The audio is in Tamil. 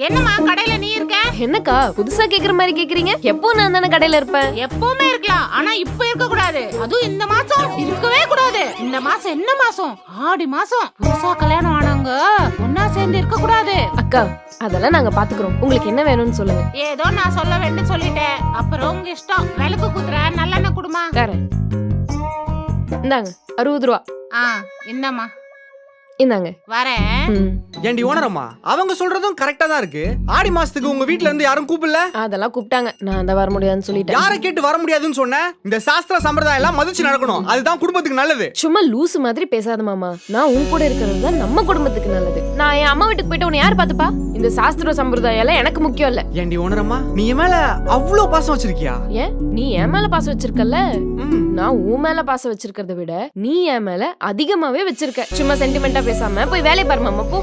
என்னம்மா கடையில நீ இருக்க? என்னக்கா புதுசா கேக்குற மாதிரி கேக்குறீங்க? எப்போ நான் தானே கடையில இருப்பேன். எப்பவுமே இருக்கலாம், ஆனா இப்ப இருக்க கூடாது. அதுவும் இந்த மாசம் இருக்கவே கூடாது. இந்த மாசம் என்ன மாசம்? ஆடி மாசம். புதுசா கல்யாணம் ஆனவங்க ஒன்னா சேர்ந்து இருக்க கூடாது. அக்கா அதெல்லாம் நாங்க பாத்துக்கிறோம். உங்களுக்கு என்ன வேணும்னு சொல்லுங்க. ஏதோ நான் சொல்ல வேண்டிய சொல்லிட்டேன். அப்புறம் உங்க இஷ்டம். விளக்கு குத்துற நல்லெண்ணெய் குடுமா. தரேன். இந்தாங்க 60 ரூபா. என்னம்மா இந்தாங்க. வரேன். ஏண்டி ஓனரம்மா, அவங்க சொல்றதும் கரெக்டா தான் இருக்கு. ஆடி மாசத்துக்கு உங்க வீட்ல இருந்து யாரும் கூப்பிடல? அதெல்லாம் கூப்பிட்டாங்க, நான் தான் வர முடியாதுன்னு சொல்லிட்டேன். யாரை கேட்டு வர முடியாதுன்னு சொன்ன? இந்த சாஸ்திர சம்பிரதாயம் எல்லாம் மதிச்சு நடக்கணும். அதுதான் குடும்பத்துக்கு நல்லது. சும்மா லூசு மாதிரி பேசாத மாமா. நான் உன் கூட இருக்கிறது தான் நம்ம குடும்பத்துக்கு நல்லது. நான் என் அம்மா வீட்டுக்கு போயிட்டு உன்னை யார் பாத்துப்பா? இந்த சாஸ்திர சம்பிரதாயம் எல்லாம் எனக்கு முக்கியம் இல்ல. ஏண்டி ஓனரம்மா, நீ என் மேல அவ்ளோ பாசம் வச்சிருக்கியா? ஏன் நீ என் மேல பாசம் வச்சிருக்கல? நான் உன் மேல பாசம் வச்சிருக்கிறத விட நீ என் மேல அதிகமாவே வச்சிருக்க. சும்மா சென்டிமெண்டா பேசாம போய் வேலைய பாரு மாமா, போ.